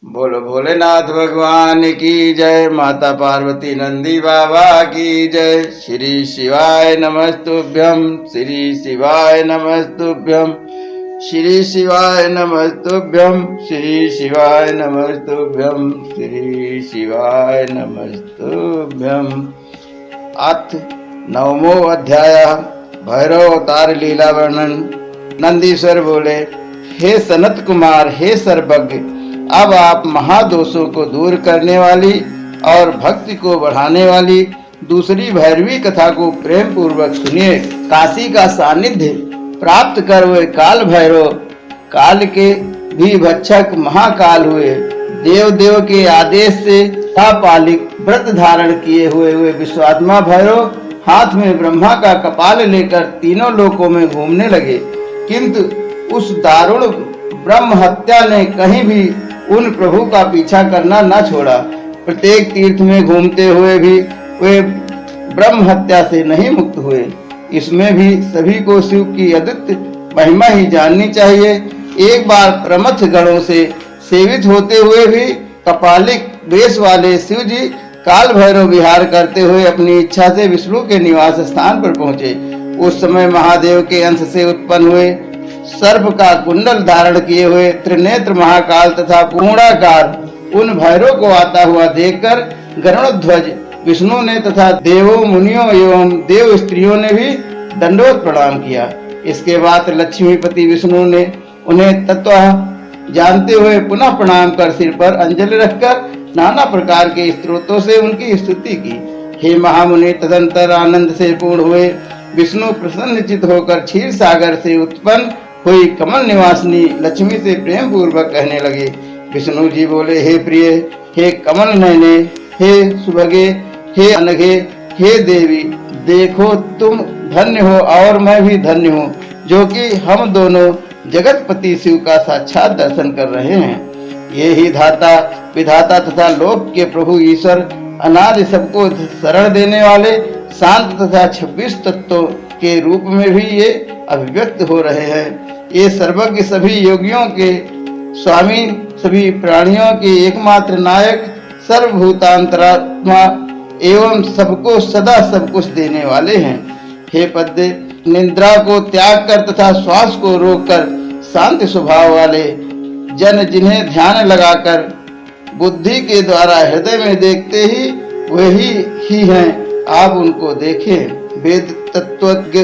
बोलो भोलेनाथ भगवान की जय। माता पार्वती नंदी बाबा की जय। श्री शिवाय नमस्तुभ्यं, श्री शिवाय नमस्तुभ्यं, श्री शिवाय नमस्तुभ्यं, श्री शिवाय नमस्तुभ्यं, श्री शिवाय नमस्तुभ्यं। अथ नवमो अध्याय। भैरव अवतार लीला वर्णन। नंदीश्वर बोले, हे सनत कुमार, हे सर्वज्ञ, अब आप महादोषों को दूर करने वाली और भक्ति को बढ़ाने वाली दूसरी भैरवी कथा को प्रेम पूर्वक सुनिए। काशी का सानिध्य प्राप्त कर वे काल भैरव, काल के भी भक्षक महाकाल हुए, देव देव के आदेश से पालिक व्रत धारण किए हुए विश्वात्मा भैरव हाथ में ब्रह्मा का कपाल लेकर तीनों लोकों में घूमने लगे। किंतु उस दारुण ब्रह्म हत्या ने कहीं भी उन प्रभु का पीछा करना न छोड़ा। प्रत्येक तीर्थ में घूमते हुए भी वे ब्रह्म हत्या से नहीं मुक्त हुए। इसमें भी सभी को शिव की अद्वितीय महिमा ही जाननी चाहिए। एक बार प्रमथ गणों से सेवित होते हुए भी कपालिक वेश वाले शिव जी काल भैरव विहार करते हुए अपनी इच्छा से विष्णु के निवास स्थान पर पहुँचे। उस समय महादेव के अंश से उत्पन्न हुए सर्प का कुंडल धारण किए हुए त्रिनेत्र महाकाल तथा पूर्णाकार उन भैरव को आता हुआ देखकर गरुड़ध्वज विष्णु ने तथा देवों मुनियों एवं देव स्त्रियों ने भी दंडवत प्रणाम किया। इसके बाद लक्ष्मीपति विष्णु ने उन्हें तत्व जानते हुए पुनः प्रणाम कर सिर पर अंजलि रखकर नाना प्रकार के स्तोत्रों से उनकी स्तुति की। हे महामुनि, तदंतर आनंद से पूर्ण हुए विष्णु प्रसन्नचित होकर क्षीर सागर से उत्पन्न हुई कमल निवासिनी लक्ष्मी से प्रेम पूर्वक कहने लगे। विष्णु जी बोले, हे प्रिय, हे कमल नयने, हे सुभगे, हे अनघे, हे देवी, देखो तुम धन्य हो और मैं भी धन्य हूँ, जो कि हम दोनों जगतपति शिव का साक्षात दर्शन कर रहे हैं। ये ही धाता विधाता तथा लोक के प्रभु ईश्वर अनादि सबको शरण देने वाले शांत तथा 26 तत्वों के रूप में भी ये अभिव्यक्त हो रहे हैं। ये सर्वज्ञ, सभी योगियों के स्वामी, सभी प्राणियों के एकमात्र नायक, सर्वभूतांतरात्मा एवं सबको सदा सब कुछ देने वाले हैं। हे पद्य, निद्रा को त्याग कर तथा श्वास को रोककर शांत स्वभाव वाले जन जिन्हें ध्यान लगाकर बुद्धि के द्वारा हृदय में देखते ही वही ही हैं, आप उनको देखें। वेद तत्वज्ञ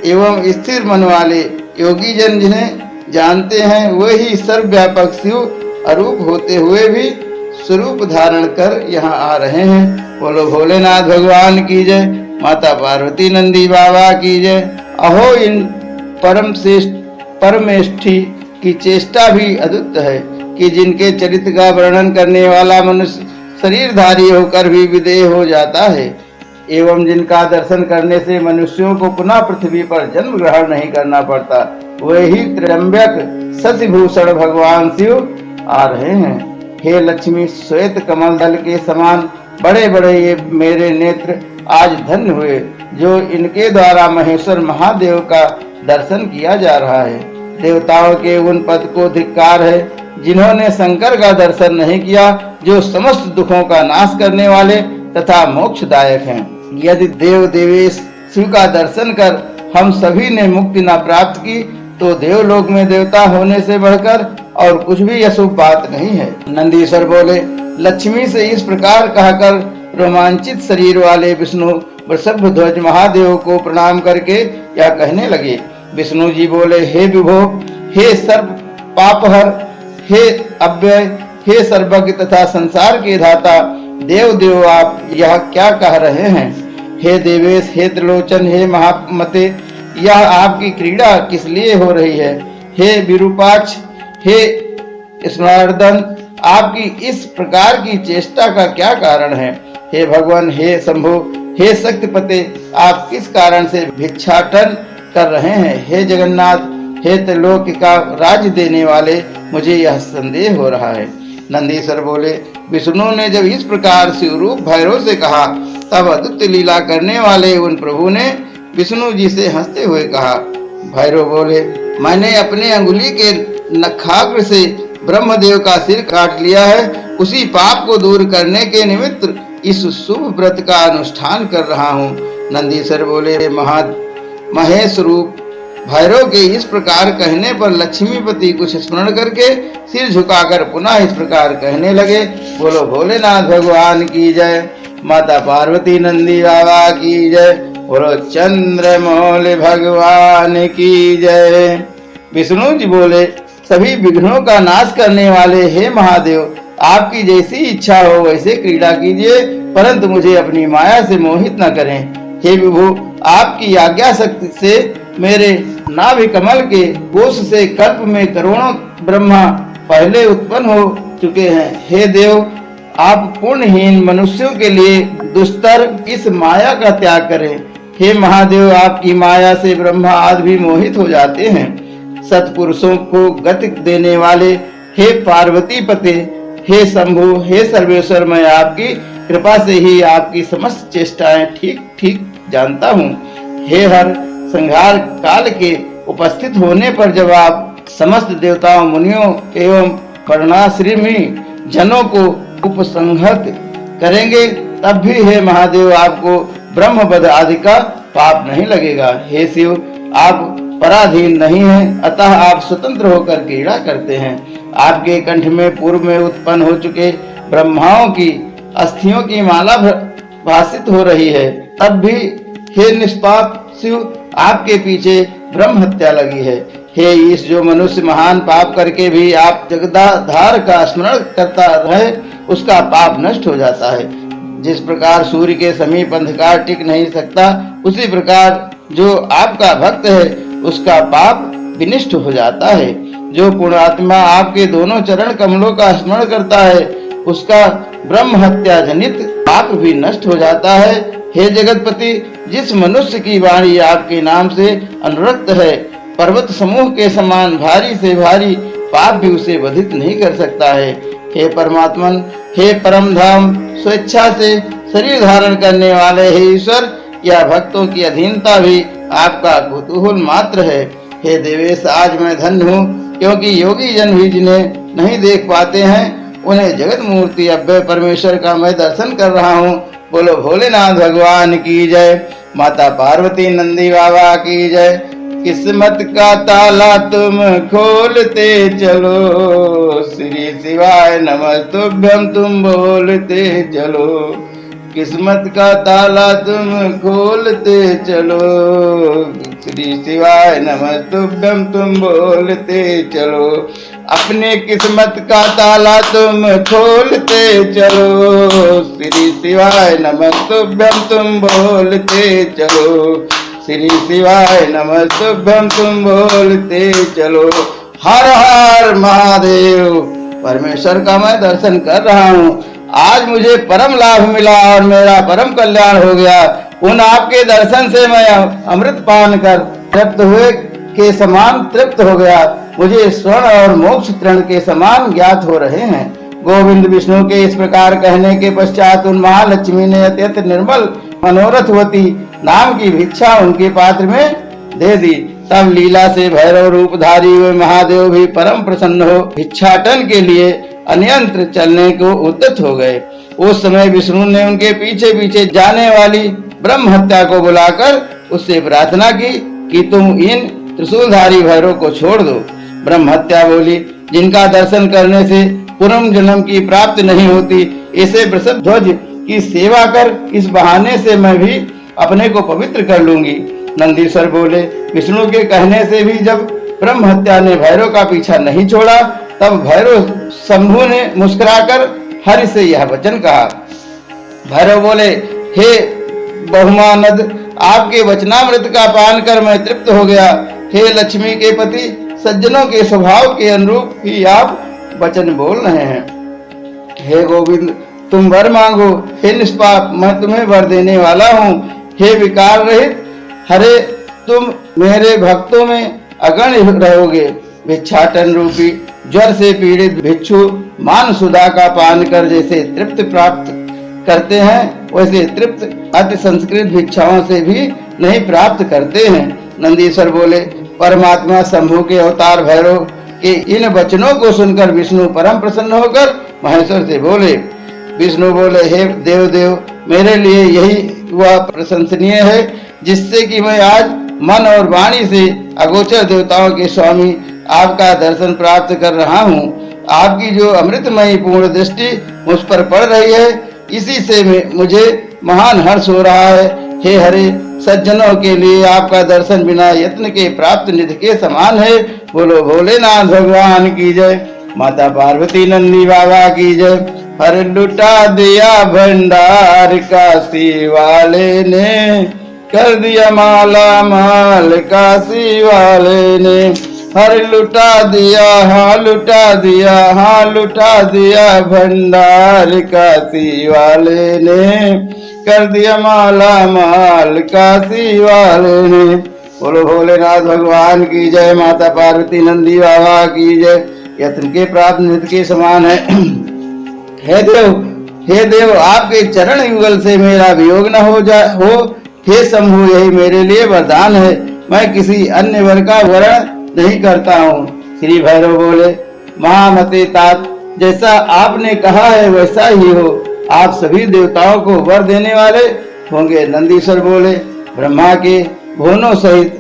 एवं स्थिर मन वाले योगी जन जिन्हें जानते हैं वही सर्वव्यापक शिव अरूप होते हुए भी स्वरूप धारण कर यहाँ आ रहे हैं। बोलो भोलेनाथ भगवान की जय। माता पार्वती नंदी बाबा की जय। अहो, इन परमेष्ठी की चेष्टा भी अद्भुत है कि जिनके चरित्र का वर्णन करने वाला मनुष्य शरीरधारी होकर भी विदेह हो जाता है एवं जिनका दर्शन करने से मनुष्यों को पुनः पृथ्वी पर जन्म ग्रहण नहीं करना पड़ता, वही त्र्यंबक शशिभूषण भगवान शिव आ रहे हैं। हे लक्ष्मी, श्वेत कमल दल के समान बड़े बड़े ये मेरे नेत्र आज धन्य हुए, जो इनके द्वारा महेश्वर महादेव का दर्शन किया जा रहा है। देवताओं के उन पद को धिक्कार है जिन्होंने शंकर का दर्शन नहीं किया, जो समस्त दुखों का नाश करने वाले तथा मोक्षदायक हैं। यदि देव देवेश शिव का दर्शन कर हम सभी ने मुक्ति न प्राप्त की, तो देवलोक में देवता होने से बढ़कर और कुछ भी अशुभ बात नहीं है। नंदीश्वर बोले, लक्ष्मी से इस प्रकार कहकर रोमांचित शरीर वाले विष्णु वृषभध्वज महादेव को प्रणाम करके यह कहने लगे। विष्णु जी बोले, हे विभो, हे सर्व पापहर, हे अव्यय, हे सर्वज्ञ तथा संसार के धाता देव देव, आप यह क्या कह रहे हैं? हे देवेश, हे त्रिलोचन, हे महामते, यह आपकी क्रीड़ा किस लिए हो रही है? हे विरूपाक्ष, हे स्मृदन, आपकी इस प्रकार की चेष्टा का क्या कारण है? हे भगवान, हे शंभु, हे शक्तिपते, आप किस कारण से भिक्षाटन कर रहे हैं? हे जगन्नाथ, हे त्रिलोक का राज्य देने वाले, मुझे यह संदेह हो रहा है। नंदीश्वर बोले, विष्णु ने जब इस प्रकार शिवरूप भैरव से कहा, तब अद्भुत लीला करने वाले उन प्रभु ने विष्णु जी से हंसते हुए कहा। भैरव बोले, मैंने अपने अंगुली के नखाग्र से ब्रह्मदेव का सिर काट लिया है, उसी पाप को दूर करने के निमित्त इस शुभ व्रत का अनुष्ठान कर रहा हूँ। नंदीश्वर बोले, महेश रूप भैरव के इस प्रकार कहने पर लक्ष्मीपति कुछ स्मरण करके सिर झुकाकर पुनः इस प्रकार कहने लगे, बोलो भोलेनाथ भगवान की जय, माता पार्वती नंदी बाबा की जय, बोलो चंद्रमौली भगवान की जय। विष्णु जी बोले, सभी विघ्नों का नाश करने वाले हे महादेव, आपकी जैसी इच्छा हो वैसे क्रीड़ा कीजिए, परंतु मुझे अपनी माया से मोहित न करें। हे विभु, आपकी आज्ञा शक्ति से मेरे नाभि कमल के कोश से कल्प में करोड़ों ब्रह्मा पहले उत्पन्न हो चुके हैं। हे देव, आप पुण्यहीन मनुष्यों के लिए दुस्तर इस माया का त्याग करें। हे महादेव, आपकी माया से ब्रह्मा आदि भी मोहित हो जाते हैं। सत्पुरुषों को गति देने वाले हे पार्वती पते, हे शंभु, हे सर्वेश्वर, मैं आपकी कृपा से ही आपकी समस्त चेष्टाएं ठीक ठीक जानता हूँ। हे हर, संहार काल के उपस्थित होने पर जब आप समस्त देवताओं, मुनियों एवं वर्णाश्रमी जनों को उपसंहत करेंगे, तब भी हे महादेव आपको ब्रह्मवध आदि का पाप नहीं लगेगा। हे शिव, आप पराधीन नहीं हैं, अतः आप स्वतंत्र होकर क्रीड़ा करते हैं। आपके कंठ में पूर्व में उत्पन्न हो चुके ब्रह्माओं की अस्थियों की माला भाषित हो रही है, तब भी हे निष्पाप शिव, आपके पीछे ब्रह्म हत्या लगी है। हे ईश, जो मनुष्य महान पाप करके भी आप जगदाधार का स्मरण करता रहे, उसका पाप नष्ट हो जाता है। जिस प्रकार सूर्य के समीप अंधकार टिक नहीं सकता, उसी प्रकार जो आपका भक्त है उसका पाप विनिष्ट हो जाता है। जो पुण्यात्मा आपके दोनों चरण कमलों का स्मरण करता है, उसका ब्रह्म हत्या जनित पाप भी नष्ट हो जाता है। हे जगतपति, जिस मनुष्य की वाणी आपके नाम से अनुरक्त है, पर्वत समूह के समान भारी से भारी पाप भी उसे वधित नहीं कर सकता है। हे परमात्मन, हे परम धाम, स्वेच्छा से शरीर धारण करने वाले हे ईश्वर, यह भक्तों की अधीनता भी आपका कुतूहल मात्र है। हे देवेश, आज मैं धन्य हूँ, क्योंकि योगी जन भी जिन्हें नहीं देख पाते हैं, उन्हें जगत मूर्ति अव्यय परमेश्वर का मैं दर्शन कर रहा हूँ। बोलो भोलेनाथ भगवान की जय, माता पार्वती नंदी बाबा की जय। किस्मत का ताला तुम खोलते चलो, श्री शिवाय नमस्तुभ्यं तुम बोलते चलो। किस्मत का ताला तुम खोलते चलो, श्री शिवाय नमस्तुभ्यं तुम बोलते चलो। अपने किस्मत का ताला तुम खोलते चलो, श्री शिवाय नमस्तुभ्यं तुम बोलते चलो। श्री शिवाय नमस्तुभ्यं तुम बोलते चलो। हर हर महादेव। परमेश्वर का मैं दर्शन कर रहा हूँ, आज मुझे परम लाभ मिला और मेरा परम कल्याण हो गया। उन आपके दर्शन से मैं अमृत पान कर तृप्त हुए के समान तृप्त हो गया। मुझे स्वर्ण और मोक्ष तृण के समान ज्ञात हो रहे हैं। गोविंद विष्णु के इस प्रकार कहने के पश्चात उन महालक्ष्मी ने अत्यंत निर्मल मनोरथवती नाम की भिक्षा उनके पात्र में दे दी। तब लीला से भैरव रूपधारी हुए महादेव भी परम प्रसन्न हो भिक्षाटन के लिए अन्यंत्र चलने को उद्यत हो गए। उस समय विष्णु ने उनके पीछे पीछे जाने वाली ब्रह्म हत्या को बुलाकर उससे प्रार्थना की कि तुम इन त्रिशूलधारी भैरव को छोड़ दो। ब्रह्म हत्या बोली, जिनका दर्शन करने से पुनः जन्म की प्राप्ति नहीं होती, ऐसे वृषभ ध्वज की सेवा कर इस बहाने से मैं भी अपने को पवित्र कर लूंगी। नंदीश्वर बोले, विष्णु के कहने से भी जब ब्रह्म हत्या ने भैरव का पीछा नहीं छोड़ा, तब भैरव शंभु ने मुस्कुराकर हरि से यह वचन कहा। भैरव बोले, हे बहुमानद, आपके वचनामृत का पान कर मैं तृप्त हो गया। हे लक्ष्मी के पति, सज्जनों के स्वभाव के अनुरूप ही आप वचन बोल रहे हैं। हे गोविंद, तुम वर मांगो। हे निष्पाप, मैं तुम्हें वर देने वाला हूँ। हे विकार रहित हरे, तुम मेरे भक्तों में अगण्य रहोगे। भिक्षाटन रूपी ज्वर से पीड़ित भिक्षु मान सुधा का पान कर जैसे तृप्त प्राप्त करते हैं, वैसे तृप्त अति संस्कृत भिक्षाओं से भी नहीं प्राप्त करते हैं। नंदीश्वर बोले, परमात्मा शंभु के अवतार भैरव कि इन वचनों को सुनकर विष्णु परम प्रसन्न होकर महेश्वर से बोले। विष्णु बोले, हे देव, मेरे लिए यही वह प्रशंसनीय है जिससे कि मैं आज मन और वाणी से अगोचर देवताओं के स्वामी आपका दर्शन प्राप्त कर रहा हूँ। आपकी जो अमृतमयी पूर्ण दृष्टि मुझ पर पड़ रही है, इसी से मुझे महान हर्ष हो रहा है। हे हरे, सज्जनों के लिए आपका दर्शन बिना यत्न के प्राप्त निधि के समान है। बोलो भोलेनाथ भगवान की जय, माता पार्वती नंदी बाबा की जय। हर लुटा दिया भंडार काशी वाले ने, कर दिया माला माल काशी वाले ने। हर लुटा दिया, हाँ लुटा दिया, हाँ लुटा दिया भंडार काशी वाले ने, कर दिया माला माल काशी वाले ने। बोलो भोलेनाथ भगवान की जय, माता पार्वती नंदी बाबा की जय। यत्न के प्राप्त निधि के समान है। हे देव, आपके चरण युगल से मेरा वियोग न हो। हे शंभु, यही मेरे लिए वरदान है। मैं किसी अन्य वर का वरण नहीं करता हूँ। श्री भैरव बोले, महामते तात, जैसा आपने कहा है वैसा ही हो। आप सभी देवताओं को वर देने वाले होंगे। नंदीश्वर बोले, ब्रह्मा के भुवनों सहित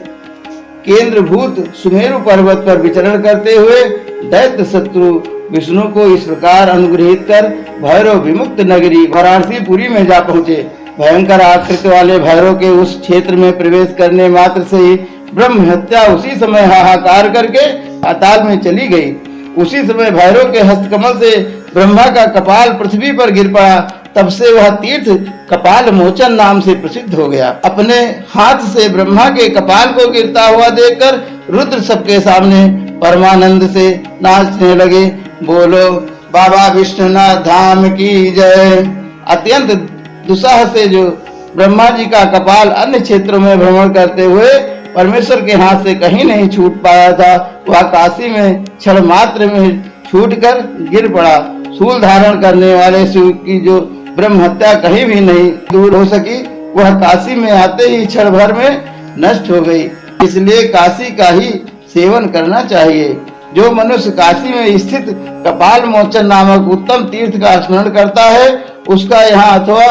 केंद्रभूत सुमेरु पर्वत पर विचरण करते हुए दैत्य शत्रु विष्णु को इस प्रकार अनुग्रहित कर भैरव विमुक्त नगरी वाराणसीपुरी में जा पहुँचे। भयंकर आकृति वाले भैरव के उस क्षेत्र में प्रवेश करने मात्र से ही ब्रह्म हत्या उसी समय हाहाकार करके पाताल में चली गई। उसी समय भैरव के हस्तकमल से ब्रह्मा का कपाल पृथ्वी पर गिर पड़ा। तब से वह तीर्थ कपाल मोचन नाम से प्रसिद्ध हो गया। अपने हाथ से ब्रह्मा के कपाल को गिरता हुआ देखकर रुद्र सबके सामने परमानंद से नाचने लगे। बोलो बाबा विश्वनाथ धाम की जय। अत्यंत दुस्साह से जो ब्रह्मा जी का कपाल अन्य क्षेत्रों में भ्रमण करते हुए परमेश्वर के हाथ से कहीं नहीं छूट पाया था, वह काशी में क्षण मात्र में छूटकर गिर पड़ा। शूल धारण करने वाले शिव की जो ब्रह्म हत्या कहीं भी नहीं दूर हो सकी, वह काशी में आते ही क्षण भर में नष्ट हो गई। इसलिए काशी का ही सेवन करना चाहिए। जो मनुष्य काशी में स्थित कपाल मोचन नामक उत्तम तीर्थ का स्मरण करता है, उसका यहाँ अथवा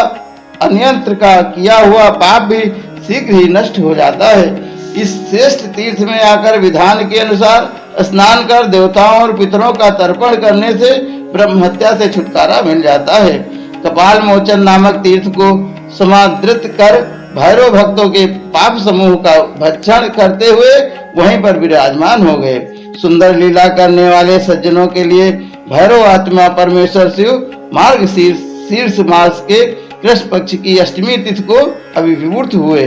अन्यत्र का किया हुआ पाप भी शीघ्र ही नष्ट हो जाता है। इस श्रेष्ठ तीर्थ में आकर विधान के अनुसार स्नान कर देवताओं और पितरों का तर्पण करने से ब्रह्म हत्या से छुटकारा मिल जाता है। कपाल मोचन नामक तीर्थ को समादृत कर भैरव भक्तों के पाप समूह का भक्षण करते हुए वहीं पर विराजमान हो गए। सुंदर लीला करने वाले सज्जनों के लिए भैरव आत्मा परमेश्वर शिव मार्ग शीर्ष मास के कृष्ण पक्ष की अष्टमी तिथि को अभिविभूत हुए।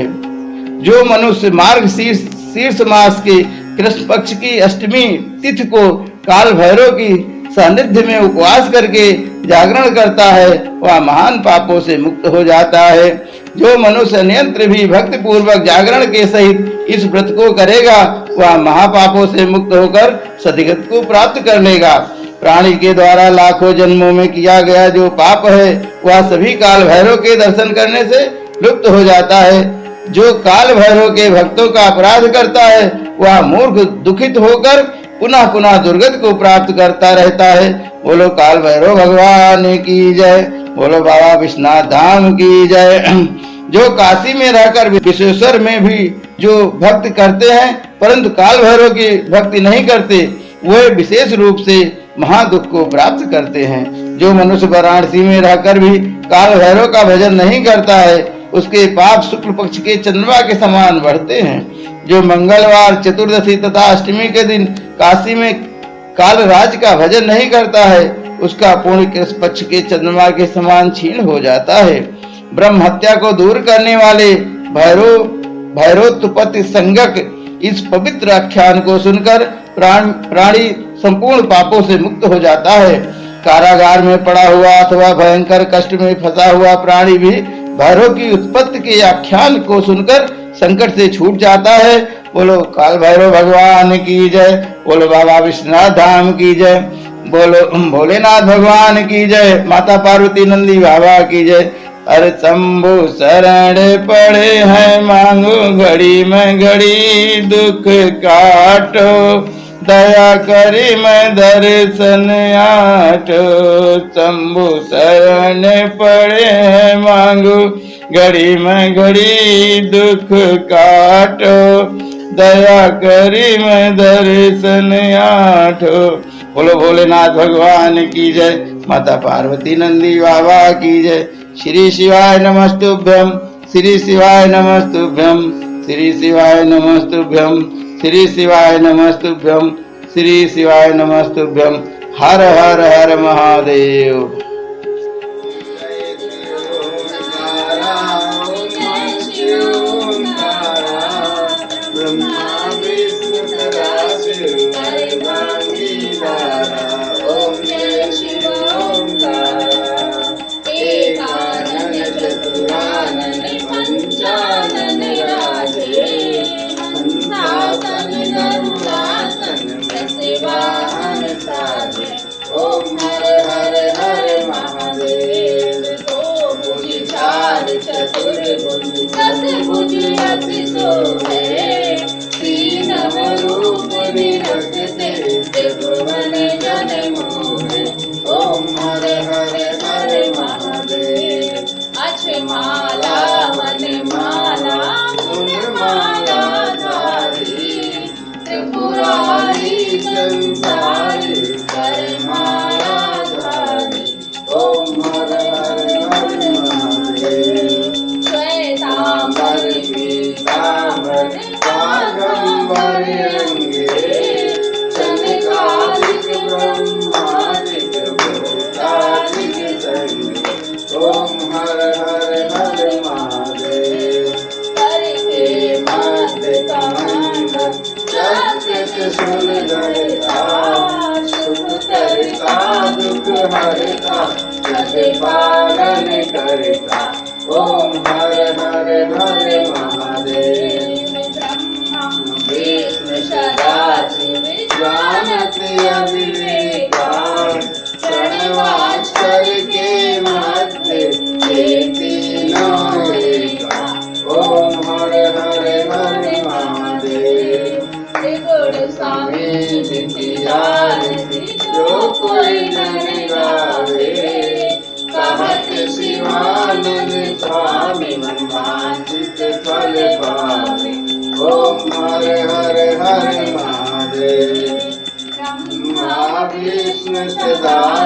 जो मनुष्य मार्ग शीर्ष मास के कृष्ण पक्ष की अष्टमी तिथि को काल भैरव की सानिध्य में उपवास करके जागरण करता है, वह महान पापों से मुक्त हो जाता है। जो मनुष्य नियंत्र भी भक्ति पूर्वक जागरण के सहित इस व्रत को करेगा, वह महापापों से मुक्त होकर सद्गति को प्राप्त कर लेगा। प्राणी के द्वारा लाखों जन्मों में किया गया जो पाप है, वह सभी काल भैरव के दर्शन करने से लुप्त हो जाता है। जो काल भैरव के भक्तों का अपराध करता है, वह मूर्ख दुखित होकर पुनः पुनः दुर्गति को प्राप्त करता रहता है। बोलो काल भैरव भगवान की जय। बोलो बाबा विश्वनाथ धाम की जय। जो काशी में रहकर विश्वेश्वर में भी जो भक्ति करते हैं परंतु काल भैरव की भक्ति नहीं करते, वे विशेष रूप से महादुख को प्राप्त करते हैं। जो मनुष्य वाराणसी में रहकर भी काल भैरव का भजन नहीं करता है, उसके पाप शुक्ल पक्ष के चंद्रमा के समान बढ़ते हैं। जो मंगलवार, चतुर्दशी तथा अष्टमी के दिन काशी में काल राज का भजन नहीं करता है, उसका पूर्ण कृष्ण पक्ष के चंद्रमा के समान क्षीण हो जाता है। ब्रह्म हत्या को दूर करने वाले भैरोत्पत्ति संज्ञक इस पवित्र आख्यान को सुनकर प्राणी संपूर्ण पापों से मुक्त हो जाता है। कारागार में पड़ा हुआ अथवा भयंकर कष्ट में फंसा हुआ प्राणी भी भैरव की उत्पत्ति के आख्यान को सुनकर संकट से छूट जाता है। बोलो काल भैरव भगवान की जय। बोलो बाबा विश्वनाथ धाम की जय। बोलो भोलेनाथ भगवान की जय। माता पार्वती नंदी बाबा की जय। अरे शंभु शरण पड़े हैं, मांगो घड़ी में घड़ी दुख काटो। दया करी मैं दर्शन आठो, शंभु शरण पड़े हैं मांगू, घड़ी में घड़ी दुख काटो, दया करी मैं दर्शन आठो। बोलो भोलेनाथ भगवान की जय, माता पार्वती नंदी बाबा की जय। श्री शिवाय नमस्तुभ्यम, श्री शिवाय नमस्तुभ्यम, श्री शिवाय नमस्तुभ्यम, श्री शिवाय नमस्तुभ्यम, श्री शिवाय नमस्तुभ्यम। हर हर हर महादेव। ओम हर हर हर महादेव। तो भुजि चार चतुर्भुज, दस भुज अति शोभे, तीन रूप विरचते त्रिभुवन जन मोहे। ओम हर हर हर महादेव। अछ माला मन माला मुन माला धारी, त्रिपुरारी संसारी कर माला धारी। ओम हर हर हर महादेव। श्वेतांबर पीतांबर बागंबर अंगे, चंद्रकालिक ब्रह्मादिक भूतादिक संगे। ओम हर हर हर महादेव। करके मध्य कमंडल त्रिशूल धरता, सुख करता दुख हरता, प्रतिपालन करता। ओम हर हर हर महादेव। ब्रह्मा विष्णु सदाशिव जानते अविवेका, प्रणवाक्षर के मध्य ये तीनों एका। ओम हर हर हर महादेव। त्रिगुण स्वामी जितियारति, जो कोई नर गावे, कहत शिवानंद स्वामी मन वांछित फल पावे। ओम हर हर हर महादेव। ब्रह्मा विष्णु सदा